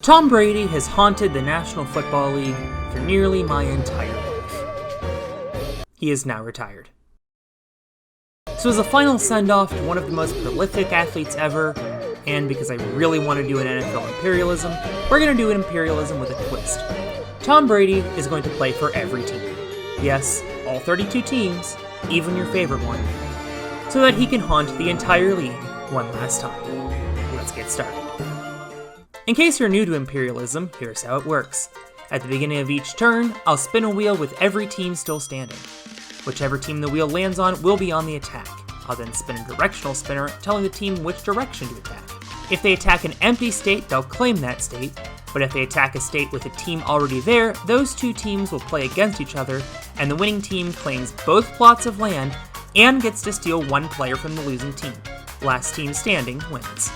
Tom Brady has haunted the National Football League for nearly my entire life. He is now retired. So as a final send-off to one of the most prolific athletes ever, and because I really want to do an NFL Imperialism, we're going to do an Imperialism with a twist. Tom Brady is going to play for every team. Yes, all 32 teams, even your favorite one, so that he can haunt the entire league one last time. Let's get started. In case you're new to Imperialism, here's how it works. At the beginning of each turn, I'll spin a wheel with every team still standing. Whichever team the wheel lands on will be on the attack. I'll then spin a directional spinner, telling the team which direction to attack. If they attack an empty state, they'll claim that state, but if they attack a state with a team already there, those two teams will play against each other, and the winning team claims both plots of land and gets to steal one player from the losing team. Last team standing wins.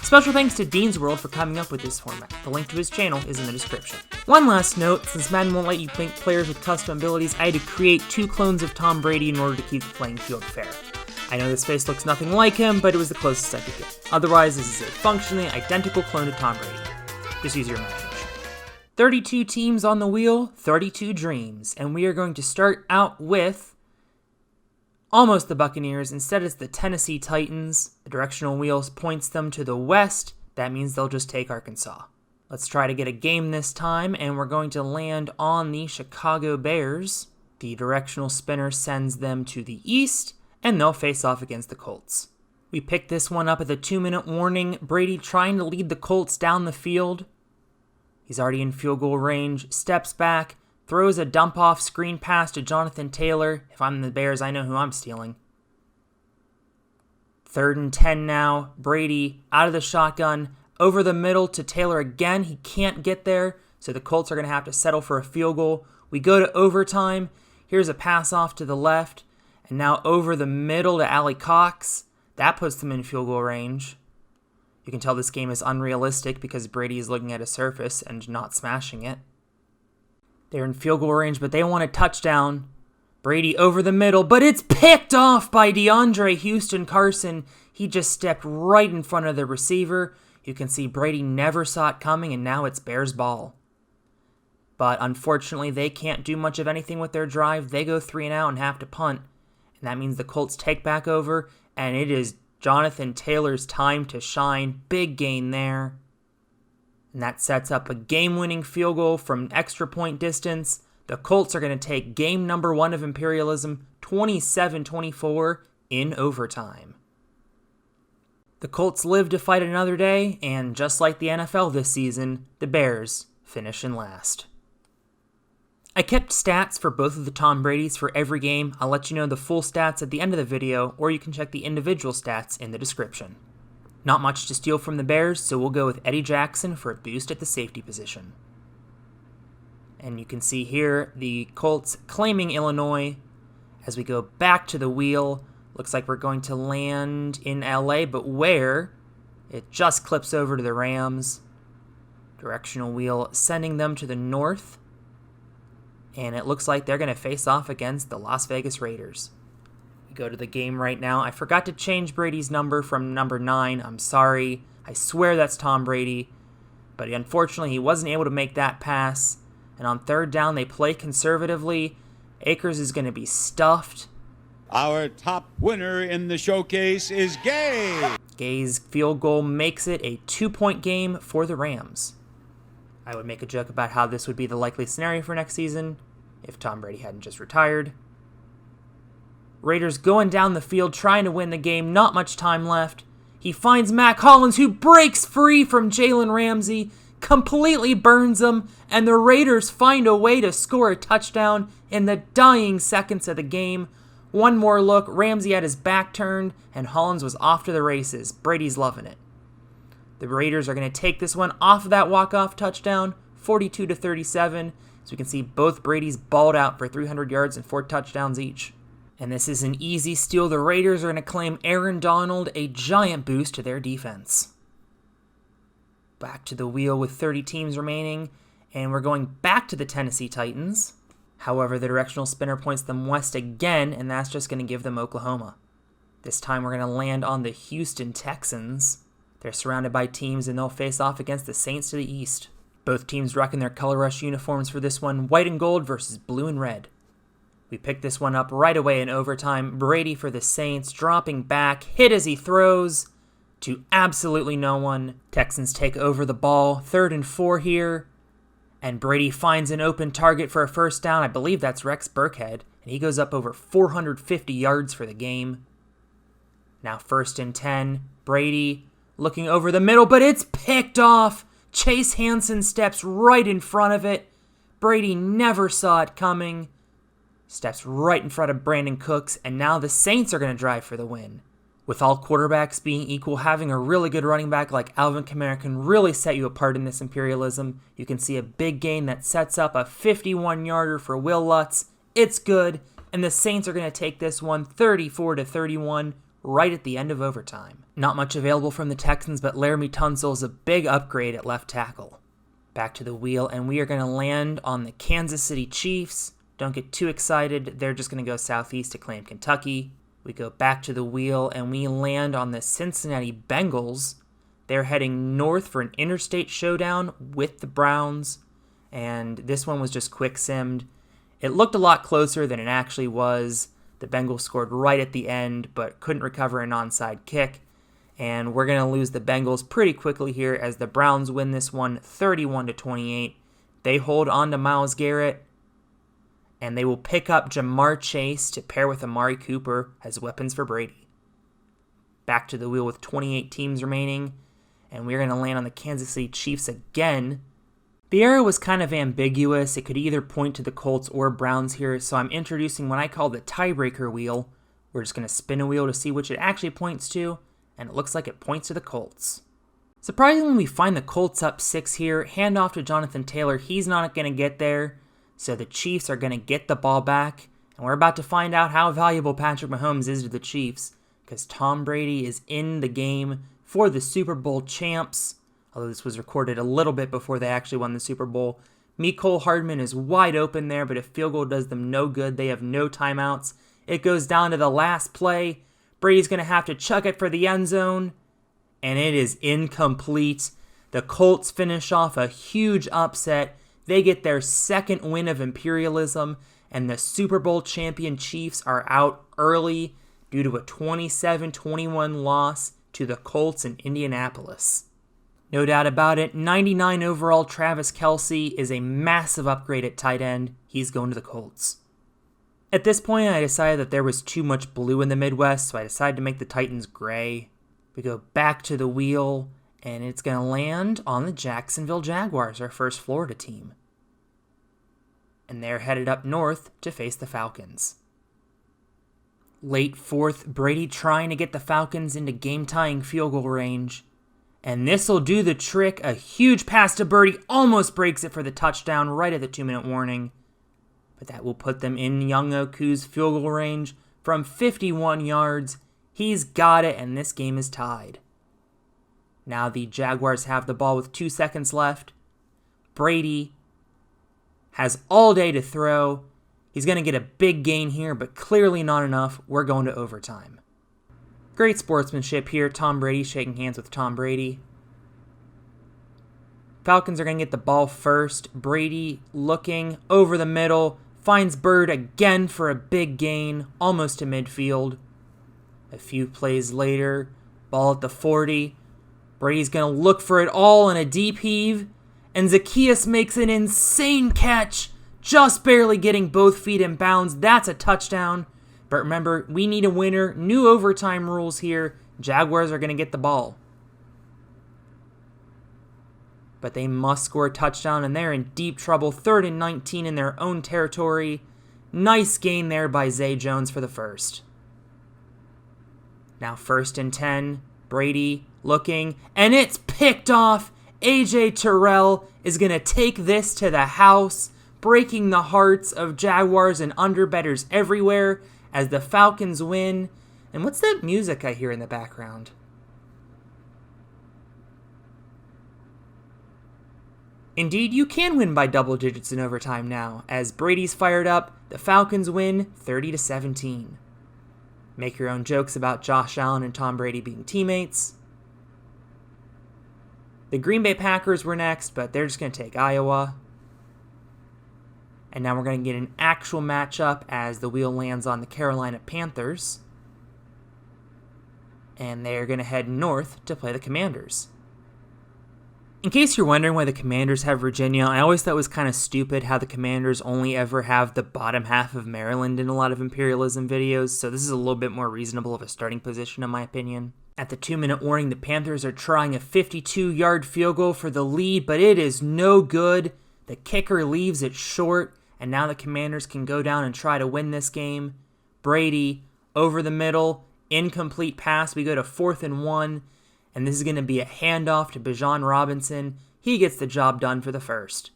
Special thanks to Dean's World for coming up with this format. The link to his channel is in the description. One last note, since Madden won't let you link players with custom abilities, I had to create 2 clones of Tom Brady in order to keep the playing field fair. I know this face looks nothing like him, but it was the closest I could get. Otherwise, this is a functionally identical clone of Tom Brady. Just use your imagination. 32 teams on the wheel, 32 dreams, and we are going to start out with almost the Buccaneers. Instead, it's the Tennessee Titans. The directional wheel points them to the west. That means they'll just take Arkansas. Let's try to get a game this time, and we're going to land on the Chicago Bears. The directional spinner sends them to the east, and they'll face off against the Colts. We picked this one up at the 2-minute warning. Brady trying to lead the Colts down the field. He's already in field goal range, steps back, throws a dump-off screen pass to Jonathan Taylor. If I'm the Bears, I know who I'm stealing. 3rd and 10 now. Brady out of the shotgun, over the middle to Taylor again. He can't get there, so the Colts are going to have to settle for a field goal. We go to overtime. Here's a pass off to the left, and now over the middle to Allie Cox. That puts them in field goal range. You can tell this game is unrealistic because Brady is looking at a surface and not smashing it. They're in field goal range, but they want a touchdown. Brady over the middle, but it's picked off by DeAndre Houston Carson. He just stepped right in front of the receiver. You can see Brady never saw it coming, and now it's Bears ball. But unfortunately, they can't do much of anything with their drive. They go 3 and out and have to punt. And that means the Colts take back over, and it is Jonathan Taylor's time to shine. Big gain there. And that sets up a game-winning field goal from extra point distance. The Colts are going to take game number 1 of Imperialism, 27-24, in overtime. The Colts live to fight another day, and just like the NFL this season, the Bears finish in last. I kept stats for both of the Tom Bradys for every game. I'll let you know the full stats at the end of the video, or you can check the individual stats in the description. Not much to steal from the Bears, so we'll go with Eddie Jackson for a boost at the safety position. And you can see here the Colts claiming Illinois. As we go back to the wheel, looks like we're going to land in LA, but where? It just clips over to the Rams. Directional wheel sending them to the north. And it looks like they're going to face off against the Las Vegas Raiders. We go to the game right now. I forgot to change Brady's number from number 9. I'm sorry. I swear that's Tom Brady. But unfortunately, he wasn't able to make that pass. And on 3rd down, they play conservatively. Akers is going to be stuffed. Our top winner in the showcase is Gay. Gay's field goal makes it a 2-point game for the Rams. I would make a joke about how this would be the likely scenario for next season if Tom Brady hadn't just retired. Raiders going down the field trying to win the game. Not much time left. He finds Mac Hollins, who breaks free from Jalen Ramsey, completely burns him, and the Raiders find a way to score a touchdown in the dying seconds of the game. One more look, Ramsey had his back turned, and Hollins was off to the races. Brady's loving it. The Raiders are going to take this one off of that walk-off touchdown, 42-37. So we can see both Bradys balled out for 300 yards and 4 touchdowns each. And this is an easy steal. The Raiders are going to claim Aaron Donald, a giant boost to their defense. Back to the wheel with 30 teams remaining, and we're going back to the Tennessee Titans. However, the directional spinner points them west again, and that's just going to give them Oklahoma. This time we're going to land on the Houston Texans. They're surrounded by teams and they'll face off against the Saints to the east. Both teams rocking their color rush uniforms for this one, white and gold versus blue and red. We pick this one up right away in overtime. Brady for the Saints, dropping back, hit as he throws to absolutely no one. Texans take over the ball, 3rd and 4 here, and Brady finds an open target for a first down. I believe that's Rex Burkhead, and he goes up over 450 yards for the game. Now 1st and 10, Brady looking over the middle, but it's picked off. Chase Hansen steps right in front of it. Brady never saw it coming. Steps right in front of Brandon Cooks, and now the Saints are going to drive for the win. With all quarterbacks being equal, having a really good running back like Alvin Kamara can really set you apart in this Imperialism. You can see a big gain that sets up a 51-yarder for Will Lutz. It's good, and the Saints are going to take this one 34-31 right at the end of overtime. Not much available from the Texans, but Laramie Tunsil is a big upgrade at left tackle. Back to the wheel, and we are going to land on the Kansas City Chiefs. Don't get too excited. They're just going to go southeast to claim Kentucky. We go back to the wheel, and we land on the Cincinnati Bengals. They're heading north for an interstate showdown with the Browns, and this one was just quick-simmed. It looked a lot closer than it actually was. The Bengals scored right at the end, but couldn't recover an onside kick, and we're going to lose the Bengals pretty quickly here as the Browns win this one 31-28. They hold on to Myles Garrett, and they will pick up Jamar Chase to pair with Amari Cooper as weapons for Brady. Back to the wheel with 28 teams remaining, and we're going to land on the Kansas City Chiefs again. The arrow was kind of ambiguous. It could either point to the Colts or Browns here, so I'm introducing what I call the tiebreaker wheel. We're just going to spin a wheel to see which it actually points to, and it looks like it points to the Colts. Surprisingly, we find the Colts up 6 here. Hand off to Jonathan Taylor. He's not going to get there. So the Chiefs are going to get the ball back, and we're about to find out how valuable Patrick Mahomes is to the Chiefs, because Tom Brady is in the game for the Super Bowl champs, although this was recorded a little bit before they actually won the Super Bowl. Mecole Hardman is wide open there, but a field goal does them no good. They have no timeouts. It goes down to the last play. Brady's going to have to chuck it for the end zone, and it is incomplete. The Colts finish off a huge upset. They get their 2nd win of Imperialism, and the Super Bowl champion Chiefs are out early due to a 27-21 loss to the Colts in Indianapolis. No doubt about it, 99 overall Travis Kelce is a massive upgrade at tight end. He's going to the Colts. At this point, I decided that there was too much blue in the Midwest, so I decided to make the Titans gray. We go back to the wheel, and it's going to land on the Jacksonville Jaguars, our first Florida team. And they're headed up north to face the Falcons. Late 4th, Brady trying to get the Falcons into game-tying field goal range. And this'll do the trick. A huge pass to Birdie almost breaks it for the touchdown right at the 2-minute warning. But that will put them in Young Oku's field goal range from 51 yards. He's got it, and this game is tied. Now the Jaguars have the ball with 2 seconds left. Brady has all day to throw. He's going to get a big gain here, but clearly not enough. We're going to overtime. Great sportsmanship here. Tom Brady shaking hands with Tom Brady. Falcons are going to get the ball first. Brady looking over the middle. Finds Bird again for a big gain, almost to midfield. A few plays later, ball at the 40. Brady's going to look for it all in a deep heave, and Zacchaeus makes an insane catch, just barely getting both feet in bounds. That's a touchdown. But remember, we need a winner. New overtime rules here. Jaguars are going to get the ball. But they must score a touchdown, and they're in deep trouble. 3rd and 19 in their own territory. Nice gain there by Zay Jones for the first. Now 1st and 10. Brady looking, and it's picked off. A.J. Terrell is going to take this to the house, breaking the hearts of Jaguars and underbettors everywhere as the Falcons win. And what's that music I hear in the background? Indeed, you can win by double digits in overtime now. As Brady's fired up, the Falcons win 30-17. Make your own jokes about Josh Allen and Tom Brady being teammates. The Green Bay Packers were next, but they're just going to take Iowa. And now we're going to get an actual matchup as the wheel lands on the Carolina Panthers. And they're going to head north to play the Commanders. In case you're wondering why the Commanders have Virginia, I always thought it was kind of stupid how the Commanders only ever have the bottom half of Maryland in a lot of Imperialism videos, so this is a little bit more reasonable of a starting position in my opinion. At the 2-minute warning, the Panthers are trying a 52-yard field goal for the lead, but it is no good. The kicker leaves it short, and now the Commanders can go down and try to win this game. Brady, over the middle, incomplete pass. We go to 4th and 1. And this is going to be a handoff to Bijan Robinson. He gets the job done for the first.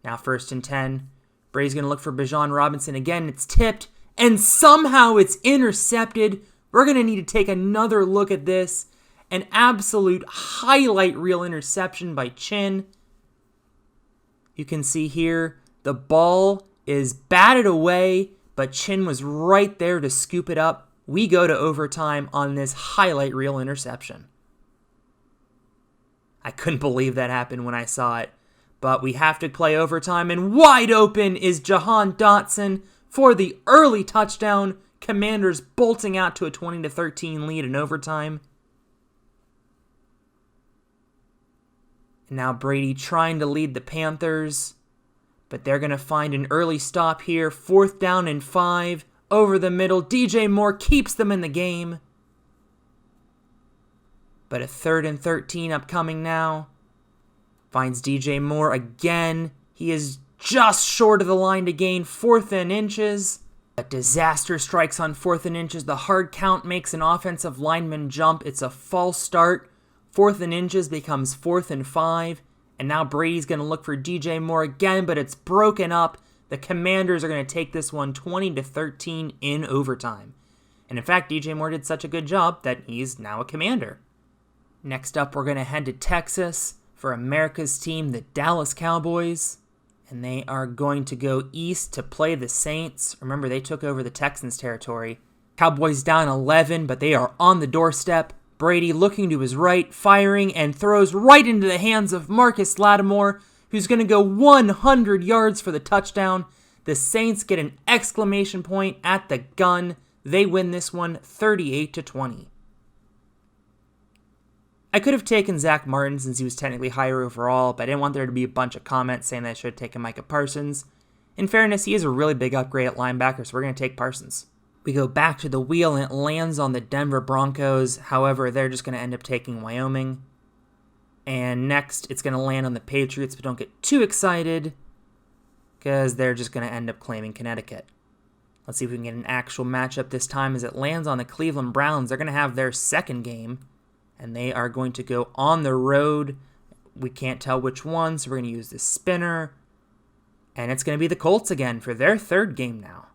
Now 1st and 10. Brady's going to look for Bijan Robinson again. It's tipped, and somehow it's intercepted. We're going to need to take another look at this. An absolute highlight reel interception by Chin. You can see here the ball is batted away, but Chin was right there to scoop it up. We go to overtime on this highlight reel interception. I couldn't believe that happened when I saw it. But we have to play overtime, and wide open is Jahan Dotson for the early touchdown. Commanders bolting out to a 20-13 lead in overtime. And now Brady trying to lead the Panthers, but they're going to find an early stop here. 4th down and 5, over the middle. DJ Moore keeps them in the game. But a 3rd and 13 upcoming now. Finds DJ Moore again. He is just short of the line to gain 4th and inches. A disaster strikes on 4th and inches. The hard count makes an offensive lineman jump. It's a false start. 4th and inches becomes 4th and 5. And now Brady's going to look for DJ Moore again, but it's broken up. The Commanders are going to take this one 20-13 in overtime. And in fact, DJ Moore did such a good job that he's now a Commander. Next up, we're going to head to Texas for America's team, the Dallas Cowboys. And they are going to go east to play the Saints. Remember, they took over the Texans' territory. Cowboys down 11, but they are on the doorstep. Brady looking to his right, firing, and throws right into the hands of Marcus Lattimore, who's going to go 100 yards for the touchdown. The Saints get an exclamation point at the gun. They win this one 38-20. I could have taken Zach Martin since he was technically higher overall, but I didn't want there to be a bunch of comments saying that I should have taken Micah Parsons. In fairness, he is a really big upgrade at linebacker, so we're going to take Parsons. We go back to the wheel, and it lands on the Denver Broncos. However, they're just going to end up taking Wyoming. And next, it's going to land on the Patriots, but don't get too excited, because they're just going to end up claiming Connecticut. Let's see if we can get an actual matchup this time as it lands on the Cleveland Browns. They're going to have their second game. And they are going to go on the road. We can't tell which one, so we're going to use the spinner. And it's going to be the Colts again for their third game now.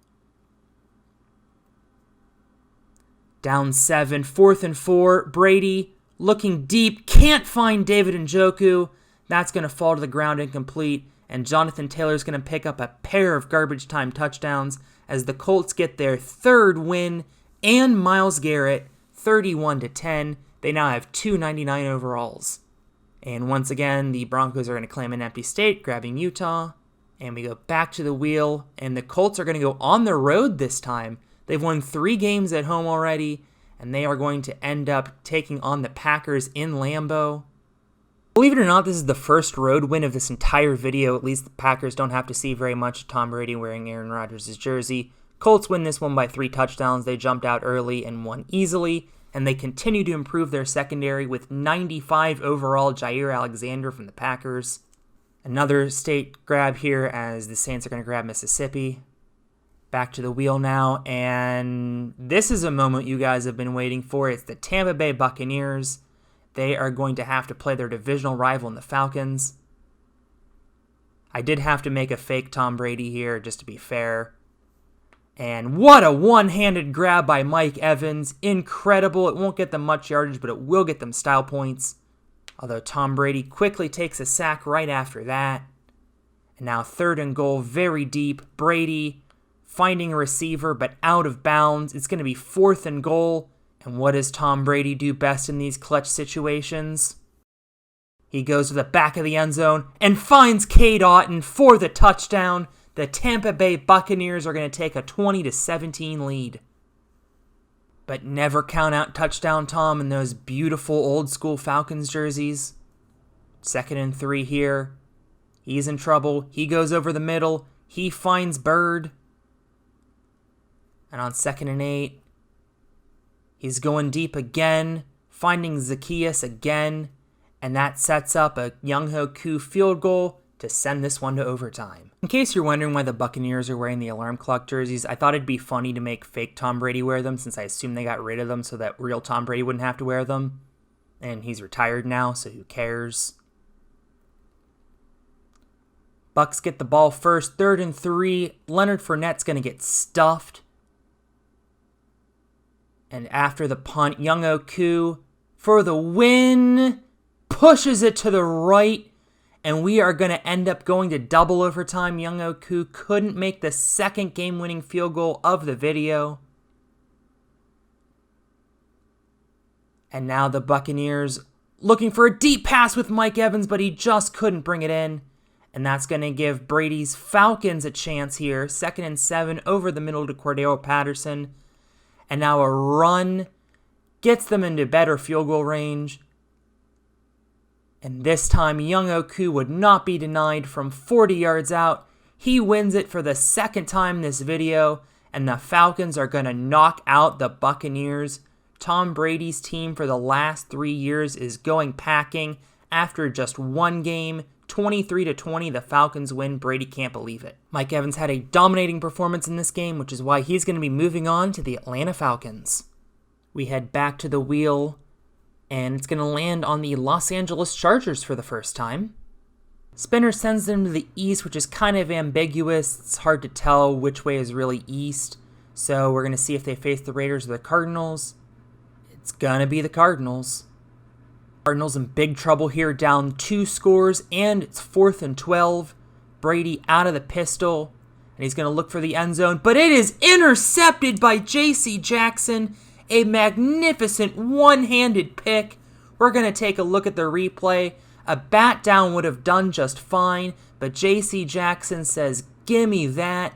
Down 7, 4th and 4. Brady looking deep. Can't find David Njoku. That's going to fall to the ground incomplete. And Jonathan Taylor's going to pick up a pair of garbage time touchdowns as the Colts get their third win. And Myles Garrett, 31-10. They now have 299 overalls. And once again, the Broncos are going to claim an empty state, grabbing Utah. And we go back to the wheel, and the Colts are going to go on the road this time. They've won 3 games at home already, and they are going to end up taking on the Packers in Lambeau. Believe it or not, this is the first road win of this entire video. At least the Packers don't have to see very much of Tom Brady wearing Aaron Rodgers' jersey. Colts win this one by 3 touchdowns. They jumped out early and won easily. And they continue to improve their secondary with 95 overall Jair Alexander from the Packers. Another state grab here as the Saints are going to grab Mississippi. Back to the wheel now, and this is a moment you guys have been waiting for. It's the Tampa Bay Buccaneers. They are going to have to play their divisional rival in the Falcons. I did have to make a fake Tom Brady here just to be fair. And what a one-handed grab by Mike Evans. Incredible. It won't get them much yardage, but it will get them style points. Although Tom Brady quickly takes a sack right after that. And now 3rd and goal, very deep. Brady finding a receiver, but out of bounds. It's going to be 4th and goal. And what does Tom Brady do best in these clutch situations? He goes to the back of the end zone and finds Cade Otton for the touchdown. The Tampa Bay Buccaneers are going to take a 20-17 lead. But never count out touchdown Tom in those beautiful old school Falcons jerseys. 2nd and 3 here. He's in trouble. He goes over the middle. He finds Bird. And on 2nd and 8, he's going deep again, finding Zacchaeus again, and that sets up a Younghoe Koo field goal to send this one to overtime. In case you're wondering why the Buccaneers are wearing the alarm clock jerseys, I thought it'd be funny to make fake Tom Brady wear them since I assume they got rid of them so that real Tom Brady wouldn't have to wear them. And he's retired now, so who cares? Bucs get the ball first, 3rd and 3. Leonard Fournette's going to get stuffed. And after the punt, Younghoe Koo for the win, pushes it to the right, and we are going to end up going to double overtime. Younghoe Koo couldn't make the 2nd game-winning field goal of the video. And now the Buccaneers looking for a deep pass with Mike Evans, but he just couldn't bring it in. And that's going to give Brady's Falcons a chance here. 2nd and 7 over the middle to Cordero Patterson. And now a run gets them into better field goal range. And this time, Younghoe Koo would not be denied from 40 yards out. He wins it for the 2nd time in this video. And the Falcons are going to knock out the Buccaneers. Tom Brady's team for the last 3 years is going packing. After just one game, 23-20, the Falcons win. Brady can't believe it. Mike Evans had a dominating performance in this game, which is why he's going to be moving on to the Atlanta Falcons. We head back to the wheel, and it's going to land on the Los Angeles Chargers for the first time. Spinner sends them to the east, which is kind of ambiguous. It's hard to tell which way is really east. So we're going to see if they face the Raiders or the Cardinals. It's going to be the Cardinals. Cardinals in big trouble here, down 2 scores, and it's 4th and 12. Brady out of the pistol, and he's going to look for the end zone, but it is intercepted by J.C. Jackson. A magnificent one-handed pick. We're going to take a look at the replay. A bat down would have done just fine, but J.C. Jackson says, "Gimme that,"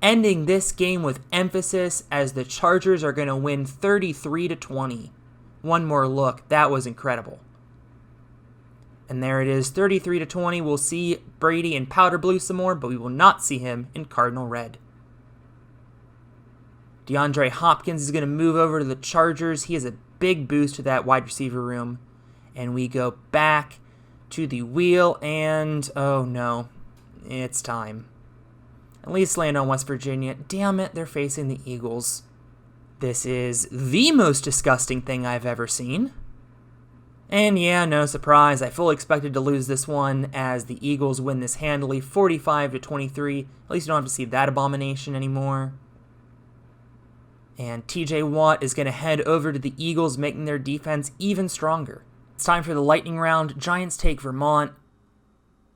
ending this game with emphasis as the Chargers are going to win 33-20. One more look. That was incredible. And there it is, 33-20. We'll see Brady in powder blue some more, but we will not see him in cardinal red. DeAndre Hopkins is going to move over to the Chargers. He has a big boost to that wide receiver room. And we go back to the wheel, and oh no, it's time. At least land on West Virginia. Damn it, they're facing the Eagles. This is the most disgusting thing I've ever seen. And yeah, no surprise, I fully expected to lose this one as the Eagles win this handily, 45-23. At least you don't have to see that abomination anymore. And TJ Watt is going to head over to the Eagles, making their defense even stronger. It's time for the lightning round. Giants take Vermont.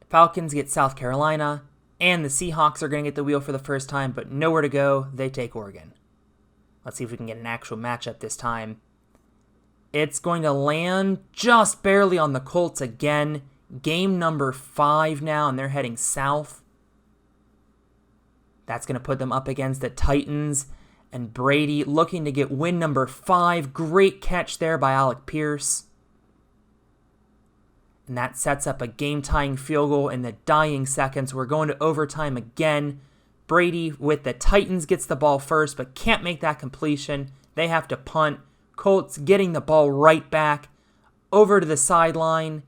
Falcons get South Carolina. And the Seahawks are going to get the wheel for the first time, but nowhere to go. They take Oregon. Let's see if we can get an actual matchup this time. It's going to land just barely on the Colts again. Game number 5 now, and they're heading south. That's going to put them up against the Titans. And Brady looking to get win number 5. Great catch there by Alec Pierce. And that sets up a game-tying field goal in the dying seconds. We're going to overtime again. Brady with the Titans gets the ball first, but can't make that completion. They have to punt. Colts getting the ball right back over to the sideline.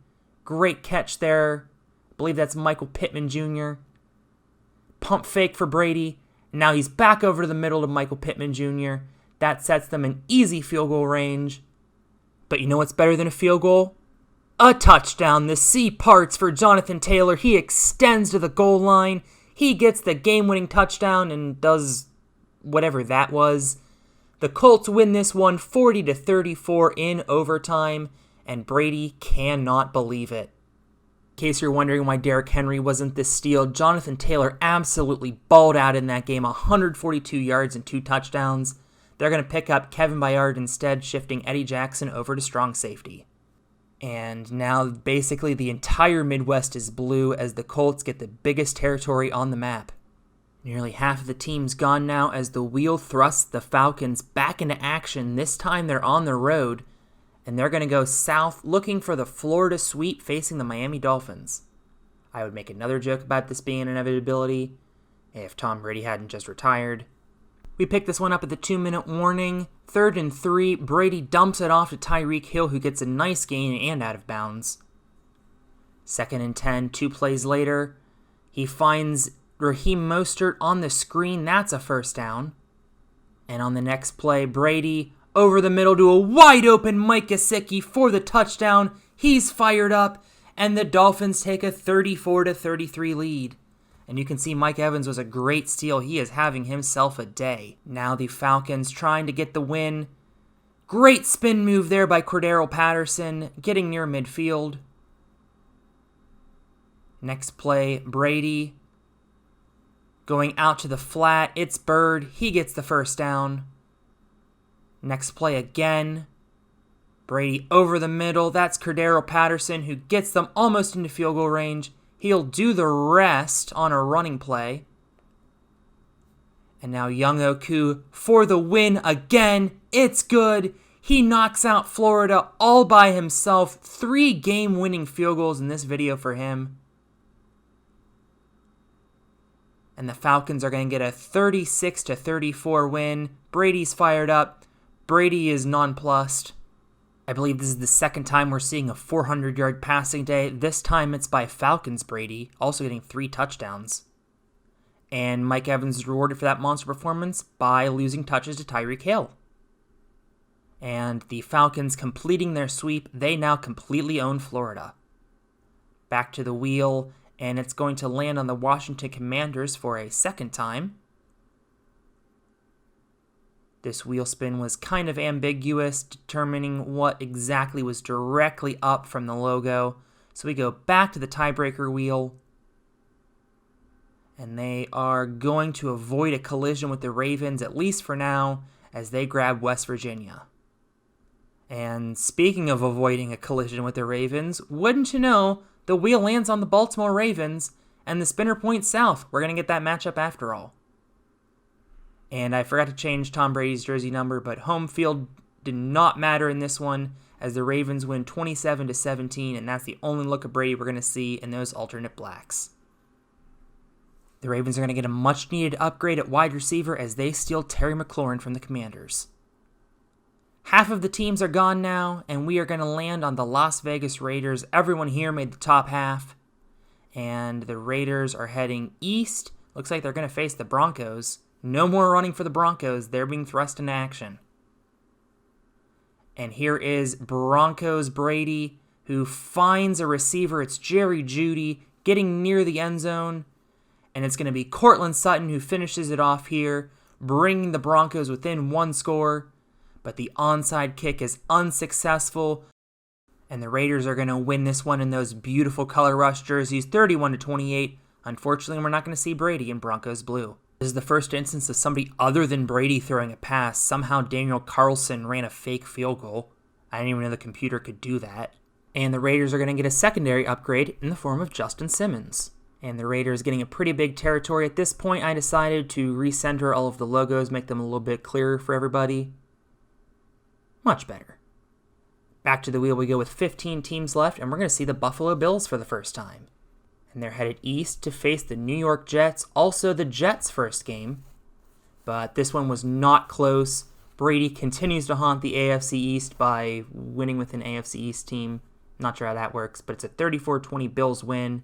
Great catch there. I believe that's Michael Pittman Jr. Pump fake for Brady. Now he's back over to the middle to Michael Pittman Jr. That sets them in easy field goal range. But you know what's better than a field goal? A touchdown. The sea parts for Jonathan Taylor. He extends to the goal line. He gets the game-winning touchdown and does whatever that was. The Colts win this one 40-34 in overtime, and Brady cannot believe it. In case you're wondering why Derrick Henry wasn't this steal, Jonathan Taylor absolutely balled out in that game, 142 yards and 2 touchdowns. They're going to pick up Kevin Byard instead, shifting Eddie Jackson over to strong safety. And now basically the entire Midwest is blue as the Colts get the biggest territory on the map. Nearly half of the team's gone now as the wheel thrusts the Falcons back into action. This time they're on the road, and they're going to go south looking for the Florida sweep facing the Miami Dolphins. I would make another joke about this being an inevitability if Tom Brady hadn't just retired. We pick this one up at the 2-minute warning. 3rd and 3, Brady dumps it off to Tyreek Hill, who gets a nice gain and out of bounds. 2nd and 10, 2 plays later, he finds Raheem Mostert on the screen. That's a first down. And on the next play, Brady over the middle to a wide open Mike Gesicki for the touchdown. He's fired up, and the Dolphins take a 34-33 lead. And you can see Mike Evans was a great steal. He is having himself a day. Now the Falcons trying to get the win. Great spin move there by Cordero Patterson, getting near midfield. Next play, Brady going out to the flat. It's Bird. He gets the first down. Next play again. Brady over the middle. That's Cordero Patterson who gets them almost into field goal range. He'll do the rest on a running play. And now Young Oku for the win again. It's good. He knocks out Florida all by himself. 3 game-winning field goals in this video for him. And the Falcons are going to get a 36-34 win. Brady's fired up. Brady is nonplussed. I believe this is the second time we're seeing a 400-yard passing day. This time it's by Falcons Brady, also getting 3 touchdowns. And Mike Evans is rewarded for that monster performance by losing touches to Tyreek Hill. And the Falcons completing their sweep, they now completely own Florida. Back to the wheel, and it's going to land on the Washington Commanders for a second time. This wheel spin was kind of ambiguous, determining what exactly was directly up from the logo. So we go back to the tiebreaker wheel. And they are going to avoid a collision with the Ravens, at least for now, as they grab West Virginia. And speaking of avoiding a collision with the Ravens, wouldn't you know, the wheel lands on the Baltimore Ravens, and the spinner points south. We're going to get that matchup after all. And I forgot to change Tom Brady's jersey number, but home field did not matter in this one, as the Ravens win 27-17, and that's the only look of Brady we're going to see in those alternate blacks. The Ravens are going to get a much-needed upgrade at wide receiver as they steal Terry McLaurin from the Commanders. Half of the teams are gone now, and we are going to land on the Las Vegas Raiders. Everyone here made the top half, and the Raiders are heading east. Looks like they're going to face the Broncos. No more running for the Broncos. They're being thrust into action. And here is Broncos Brady, who finds a receiver. It's Jerry Jeudy getting near the end zone. And it's going to be Cortland Sutton who finishes it off here, bringing the Broncos within 1 score. But the onside kick is unsuccessful. And the Raiders are going to win this one in those beautiful color rush jerseys, 31-28. Unfortunately, we're not going to see Brady in Broncos blue. This is the first instance of somebody other than Brady throwing a pass. Somehow Daniel Carlson ran a fake field goal. I didn't even know the computer could do that. And the Raiders are going to get a secondary upgrade in the form of Justin Simmons. And the Raiders getting a pretty big territory. At this point, I decided to recenter all of the logos, make them a little bit clearer for everybody. Much better. Back to the wheel we go with 15 teams left, and we're going to see the Buffalo Bills for the first time. And they're headed east to face the New York Jets, also the Jets' first game. But this one was not close. Brady continues to haunt the AFC East by winning with an AFC East team. Not sure how that works, but it's a 34-20 Bills win.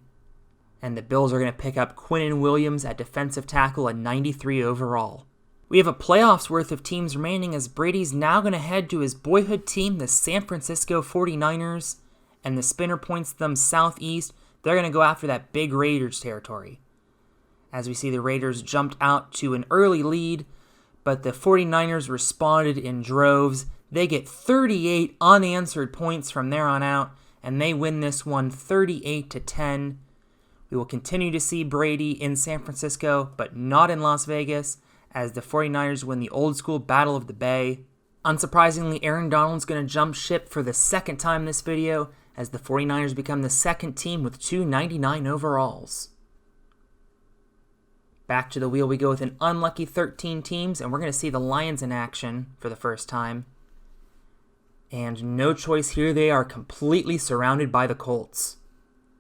And the Bills are going to pick up Quinnen Williams at defensive tackle at 93 overall. We have a playoff's worth of teams remaining as Brady's now going to head to his boyhood team, the San Francisco 49ers, and the spinner points them southeast. They're going to go after that big Raiders territory. As we see, the Raiders jumped out to an early lead, but the 49ers responded in droves. They get 38 unanswered points from there on out, and they win this one 38-10. We will continue to see Brady in San Francisco, but not in Las Vegas, as the 49ers win the old school Battle of the Bay. Unsurprisingly, Aaron Donald's going to jump ship for the second time this video, as the 49ers become the second team with 299 overalls. Back to the wheel we go with an unlucky 13 teams, and we're going to see the Lions in action for the first time. And no choice here, they are completely surrounded by the Colts.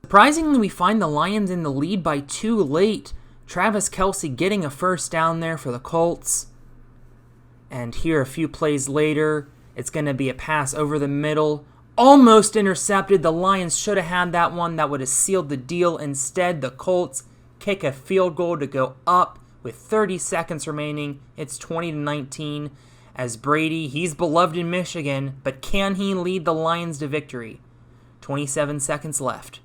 Surprisingly, we find the Lions in the lead by 2 late. Travis Kelce getting a first down there for the Colts. And here a few plays later, it's going to be a pass over the middle. Almost intercepted. The Lions should have had that one. That would have sealed the deal. Instead, the Colts kick a field goal to go up with 30 seconds remaining. It's 20-19 as Brady, he's beloved in Michigan, but can he lead the Lions to victory? 27 seconds left.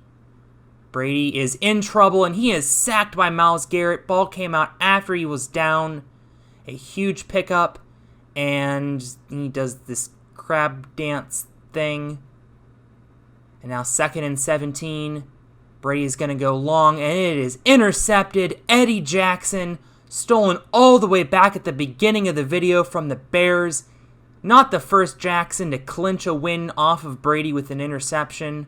Brady is in trouble, and he is sacked by Myles Garrett. Ball came out after he was down. A huge pickup, and he does this crab dance thing. And now 2nd and 17. Brady's going to go long, and it is intercepted. Eddie Jackson, stolen all the way back at the beginning of the video from the Bears. Not the first Jackson to clinch a win off of Brady with an interception.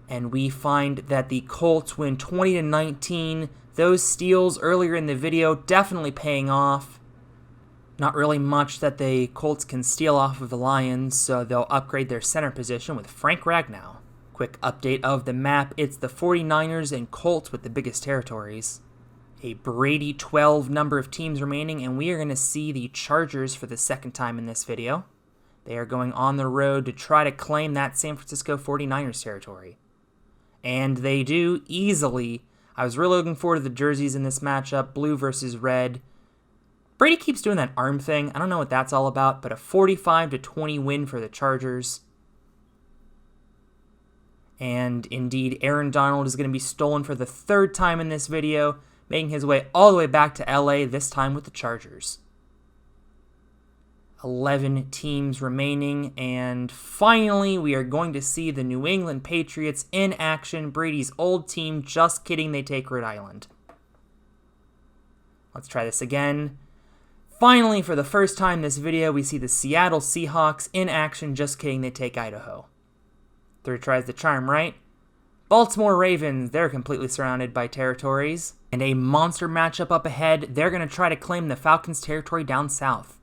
And we find that the Colts win 20-19. Those steals earlier in the video definitely paying off. Not really much that the Colts can steal off of the Lions, so they'll upgrade their center position with Frank Ragnow. Quick update of the map. It's the 49ers and Colts with the biggest territories. A Brady 12 number of teams remaining, and we are going to see the Chargers for the second time in this video. They are going on the road to try to claim that San Francisco 49ers territory. And they do easily. I was really looking forward to the jerseys in this matchup, blue versus red. Brady keeps doing that arm thing. I don't know what that's all about, but a 45-20 win for the Chargers. And indeed, Aaron Donald is going to be stolen for the 3rd time in this video, making his way all the way back to LA, this time with the Chargers. 11 teams remaining, and finally we are going to see the New England Patriots in action. Brady's old team, just kidding, they take Rhode Island. Let's try this again. Finally, for the first time in this video, we see the Seattle Seahawks in action, just kidding, they take Idaho. 3rd tries the charm, right? Baltimore Ravens, they're completely surrounded by territories. And a monster matchup up ahead. They're going to try to claim the Falcons' territory down south.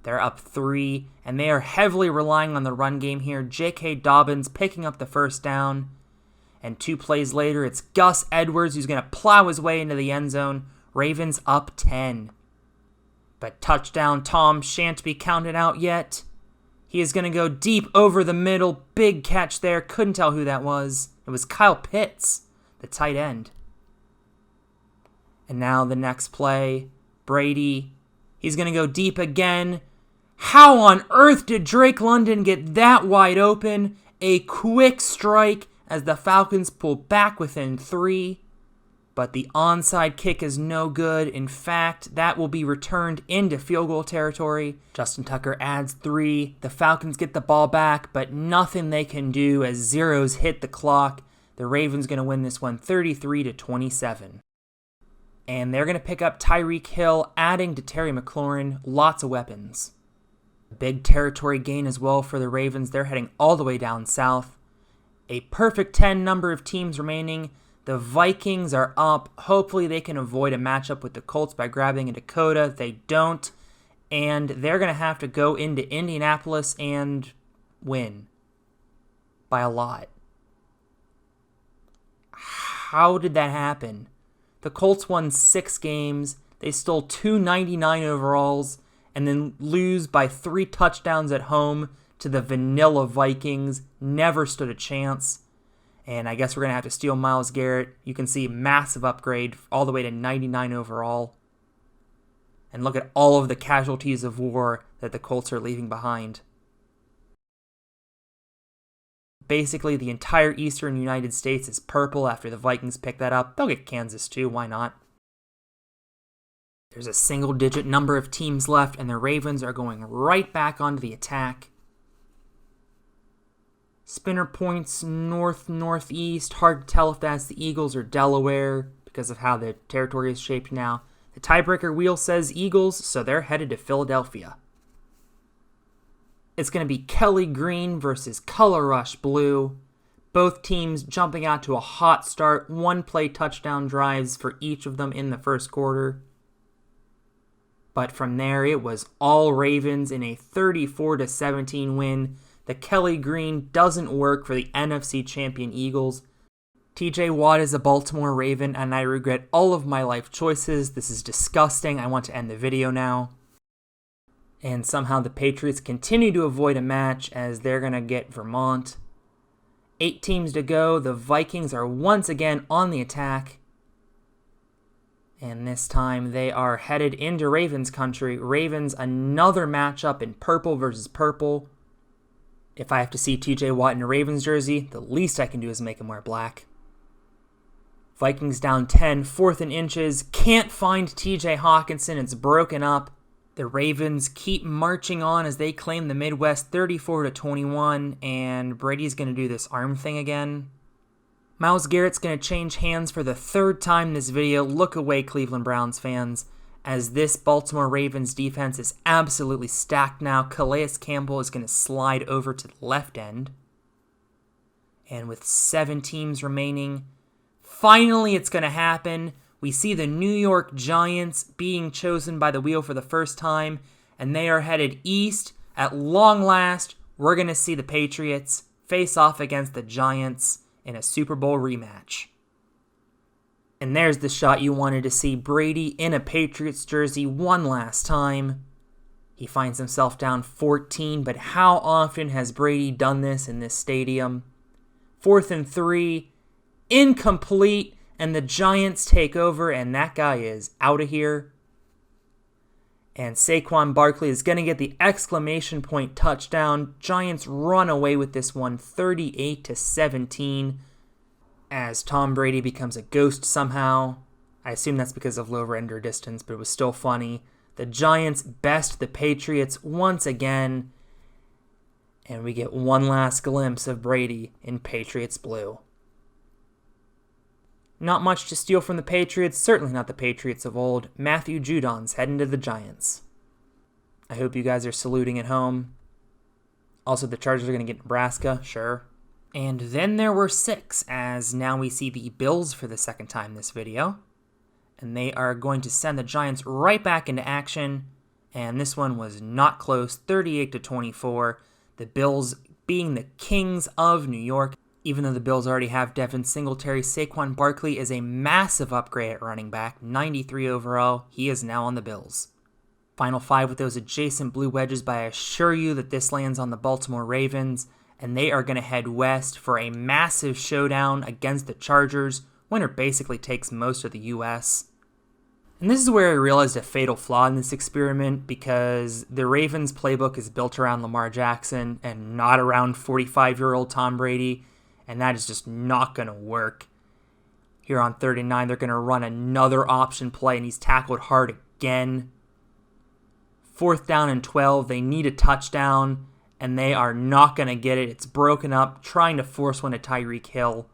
They're up 3, and they are heavily relying on the run game here. J.K. Dobbins picking up the first down. And 2 plays later, it's Gus Edwards who's going to plow his way into the end zone. Ravens up 10. But touchdown Tom shan't be counted out yet. He is going to go deep over the middle. Big catch there. Couldn't tell who that was. It was Kyle Pitts, the tight end. And now the next play. Brady. He's going to go deep again. How on earth did Drake London get that wide open? A quick strike as the Falcons pull back within 3. But the onside kick is no good. In fact, that will be returned into field goal territory. Justin Tucker adds 3. The Falcons get the ball back, but nothing they can do as zeros hit the clock. The Ravens going to win this one 33-27. And they're going to pick up Tyreek Hill, adding to Terry McLaurin. Lots of weapons. Big territory gain as well for the Ravens. They're heading all the way down south. A perfect 10 number of teams remaining. The Vikings are up. Hopefully they can avoid a matchup with the Colts by grabbing a Dakota. They don't. And they're going to have to go into Indianapolis and win. By a lot. How did that happen? The Colts won 6 games. They stole 299 overalls. And then lose by 3 touchdowns at home to the vanilla Vikings. Never stood a chance. And I guess we're going to have to steal Myles Garrett. You can see massive upgrade all the way to 99 overall. And look at all of the casualties of war that the Colts are leaving behind. Basically, the entire eastern United States is purple after the Vikings pick that up. They'll get Kansas too, why not? There's a single-digit number of teams left, and the Ravens are going right back onto the attack. Spinner points north-northeast. Hard to tell if that's the Eagles or Delaware because of how the territory is shaped now. The tiebreaker wheel says Eagles, so they're headed to Philadelphia. It's going to be Kelly Green versus Color Rush Blue. Both teams jumping out to a hot start, one-play touchdown drives for each of them in the first quarter. But from there, it was all Ravens in a 34-17 win. The Kelly Green doesn't work for the NFC champion Eagles. TJ Watt is a Baltimore Raven, and I regret all of my life choices. This is disgusting. I want to end the video now. And somehow the Patriots continue to avoid a match as they're going to get Vermont. 8 teams to go. The Vikings are once again on the attack. And this time they are headed into Ravens country. Ravens, another matchup in purple versus purple. If I have to see TJ Watt in a Ravens jersey, the least I can do is make him wear black. Vikings down 10, 4th and inches. Can't find TJ Hawkinson. It's broken up. The Ravens keep marching on as they claim the Midwest 34-21, and Brady's going to do this arm thing again. Myles Garrett's going to change hands for the 3rd time in this video. Look away, Cleveland Browns fans, as this Baltimore Ravens defense is absolutely stacked now. Calais Campbell is going to slide over to the left end. And with 7 teams remaining, finally it's going to happen. We see the New York Giants being chosen by the wheel for the first time, and they are headed east. At long last, we're going to see the Patriots face off against the Giants in a Super Bowl rematch. And there's the shot you wanted to see. Brady in a Patriots jersey one last time. He finds himself down 14, but how often has Brady done this in this stadium? 4th and 3, incomplete. And the Giants take over, and that guy is out of here. And Saquon Barkley is going to get the exclamation point touchdown. Giants run away with this one, 38-17, as Tom Brady becomes a ghost somehow. I assume that's because of low render distance, but it was still funny. The Giants best the Patriots once again, and we get one last glimpse of Brady in Patriots blue. Not much to steal from the Patriots, certainly not the Patriots of old. Matthew Judon's heading to the Giants. I hope you guys are saluting at home. Also, the Chargers are going to get Nebraska, sure. And then there were 6, as now we see the Bills for the 2nd time this video. And they are going to send the Giants right back into action. And this one was not close, 38-24. The Bills being the kings of New York. Even though the Bills already have Devin Singletary, Saquon Barkley is a massive upgrade at running back, 93 overall. He is now on the Bills. Final 5 with those adjacent blue wedges, but I assure you that this lands on the Baltimore Ravens, and they are going to head west for a massive showdown against the Chargers. Winner basically takes most of the U.S. And this is where I realized a fatal flaw in this experiment, because the Ravens playbook is built around Lamar Jackson and not around 45-year-old Tom Brady. And that is just not going to work. Here on 39, they're going to run another option play, and he's tackled hard again. 4th down and 12. They need a touchdown, and they are not going to get it. It's broken up, trying to force one to Tyreek Hill.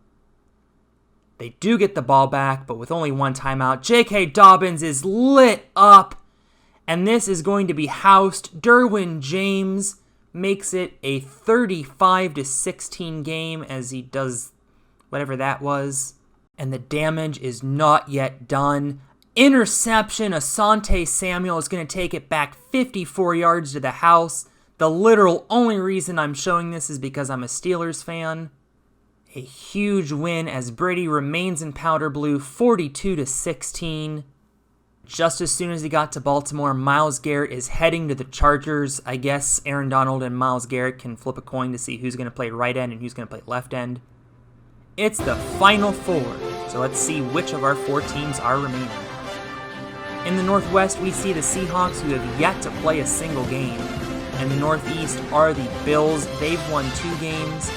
They do get the ball back, but with only one timeout, J.K. Dobbins is lit up, and this is going to be housed. Derwin James makes it a 35-16 game as he does whatever that was. And the damage is not yet done. Interception. Asante Samuel is going to take it back 54 yards to the house. The literal only reason I'm showing this is because I'm a Steelers fan. A huge win as Brady remains in powder blue, 42-16. Just as soon as he got to Baltimore, Myles Garrett is heading to the Chargers. I guess Aaron Donald and Myles Garrett can flip a coin to see who's going to play right end and who's going to play left end. It's the Final 4, so let's see which of our 4 teams are remaining. In the Northwest, we see the Seahawks, who have yet to play a single game. In the Northeast are the Bills. They've won 2 games.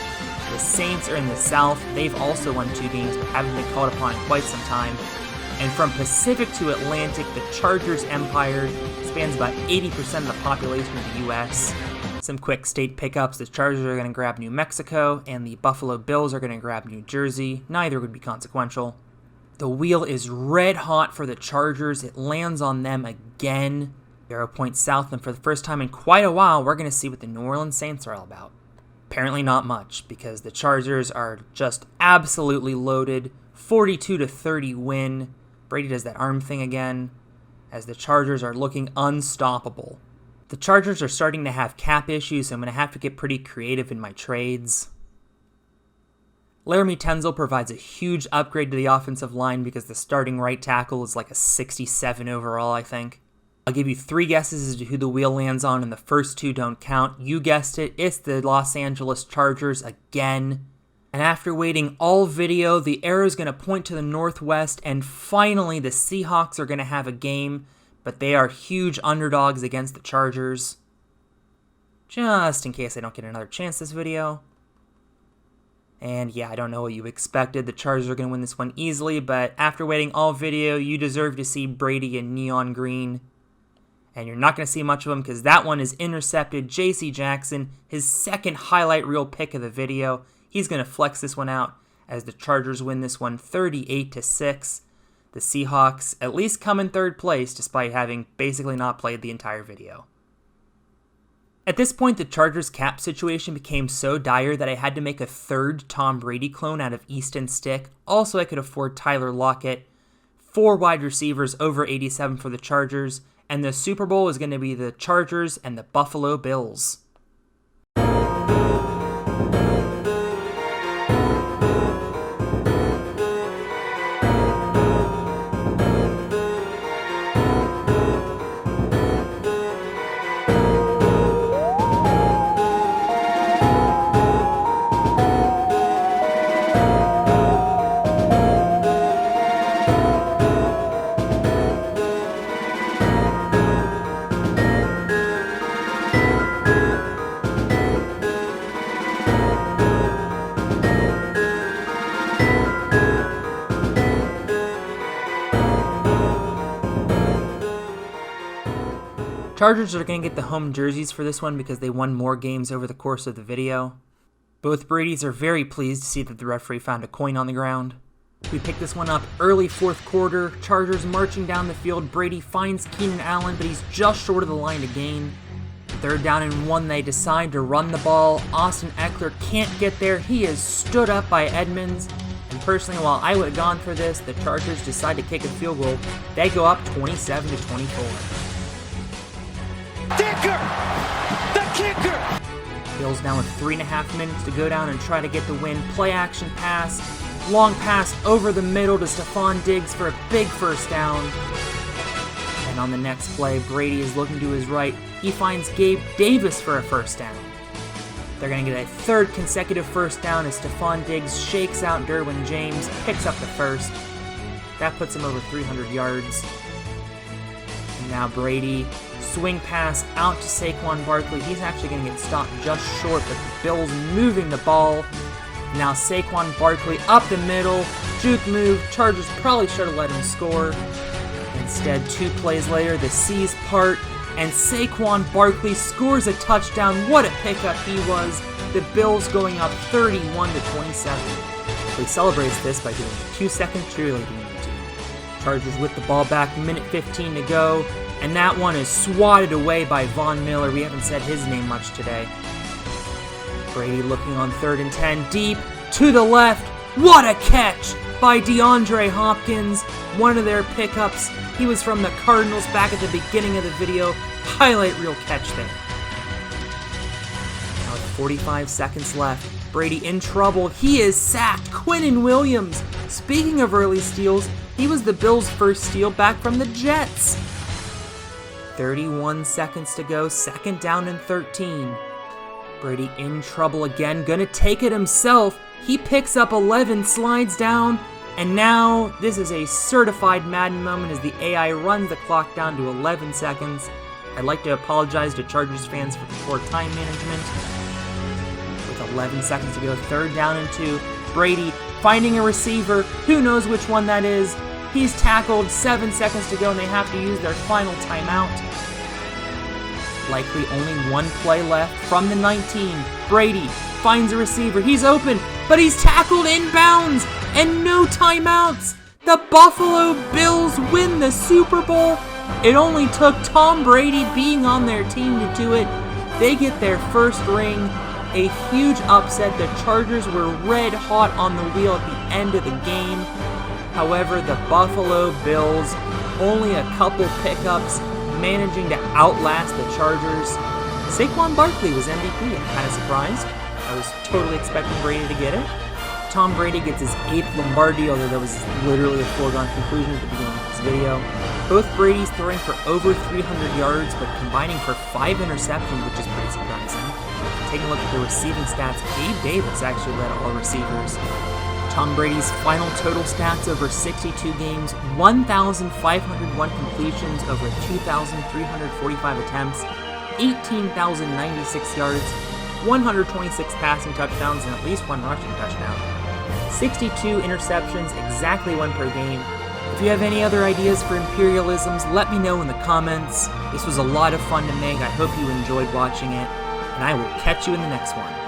The Saints are in the South. They've also won 2 games, but haven't been called upon in quite some time. And from Pacific to Atlantic, the Chargers empire spans about 80% of the population of the U.S. Some quick state pickups. The Chargers are going to grab New Mexico, and the Buffalo Bills are going to grab New Jersey. Neither would be consequential. The wheel is red hot for the Chargers. It lands on them again. Arrow points south, and for the first time in quite a while, we're going to see what the New Orleans Saints are all about. Apparently not much, because the Chargers are just absolutely loaded. 42-30 win. Brady does that arm thing again, as the Chargers are looking unstoppable. The Chargers are starting to have cap issues, so I'm going to have to get pretty creative in my trades. Laramie Tunsil provides a huge upgrade to the offensive line because the starting right tackle is like a 67 overall, I think. I'll give you 3 guesses as to who the wheel lands on, and the first 2 don't count. You guessed it, it's the Los Angeles Chargers again. And after waiting all video, the arrow is going to point to the northwest, and finally the Seahawks are going to have a game, but they are huge underdogs against the Chargers. Just in case I don't get another chance this video. And yeah, I don't know what you expected. The Chargers are going to win this one easily, but after waiting all video, you deserve to see Brady in neon green. And you're not going to see much of him because that one is intercepted. J.C. Jackson, his second highlight reel pick of the video. He's going to flex this one out as the Chargers win this one 38-6. The Seahawks at least come in third place despite having basically not played the entire video. At this point, the Chargers cap situation became so dire that I had to make a third Tom Brady clone out of Easton Stick. Also, I could afford Tyler Lockett. 4 wide receivers over 87 for the Chargers. And the Super Bowl is going to be the Chargers and the Buffalo Bills. Chargers are going to get the home jerseys for this one because they won more games over the course of the video. Both Bradys are very pleased to see that the referee found a coin on the ground. We pick this one up early fourth quarter. Chargers marching down the field. Brady finds Keenan Allen, but he's just short of the line to gain. 3rd down and 1, they decide to run the ball. Austin Eckler can't get there. He is stood up by Edmonds. And personally, while I would have gone for this, the Chargers decide to kick a field goal. They go up 27-24. Kicker! The kicker! Bills now with 3.5 minutes to go down and try to get the win. Play action pass. Long pass over the middle to Stephon Diggs for a big first down. And on the next play, Brady is looking to his right. He finds Gabe Davis for a first down. They're going to get a 3rd consecutive first down as Stephon Diggs shakes out Derwin James, picks up the first. That puts him over 300 yards. And now Brady, swing pass out to Saquon Barkley. He's actually going to get stopped just short, but the Bills moving the ball. Now Saquon Barkley up the middle, juke move. Chargers probably should have let him score. Instead, 2 plays later, the C's part, and Saquon Barkley scores a touchdown. What a pickup he was. The Bills going up 31-27. He celebrates this by doing a 2-second cheerleading routine. Chargers with the ball back, minute 15 to go. And that one is swatted away by Von Miller. We haven't said his name much today. Brady looking on 3rd and 10, deep to the left. What a catch by DeAndre Hopkins. One of their pickups. He was from the Cardinals back at the beginning of the video. Highlight reel catch there. Now with 45 seconds left, Brady in trouble. He is sacked. Quinnen Williams. Speaking of early steals, he was the Bills' first steal back from the Jets. 31 seconds to go, 2nd down and 13. Brady in trouble again, gonna take it himself. He picks up 11, slides down, and now this is a certified Madden moment as the AI runs the clock down to 11 seconds. I'd like to apologize to Chargers fans for the poor time management. With 11 seconds to go, 3rd down and 2. Brady finding a receiver, who knows which one that is. He's tackled, 7 seconds to go, and they have to use their final timeout. Likely only 1 play left from the 19. Brady finds a receiver. He's open, but he's tackled inbounds, and no timeouts. The Buffalo Bills win the Super Bowl It only took Tom Brady being on their team to do it. They get their first ring. A huge upset. The Chargers were red hot on the wheel at the end of the game. However, the Buffalo Bills, only a couple pickups, managing to outlast the Chargers. Saquon Barkley was MVP. I'm kind of surprised. I was totally expecting Brady to get it. Tom Brady gets his 8th Lombardi, although that was literally a foregone conclusion at the beginning of this video. Both Brady's throwing for over 300 yards, but combining for 5 interceptions, which is pretty surprising. Taking a look at the receiving stats, Gabe Davis actually led all receivers. Tom Brady's final total stats over 62 games, 1,501 completions over 2,345 attempts, 18,096 yards, 126 passing touchdowns, and at least 1 rushing touchdown. 62 interceptions, exactly 1 per game. If you have any other ideas for Imperialisms, let me know in the comments. This was a lot of fun to make. I hope you enjoyed watching it, and I will catch you in the next one.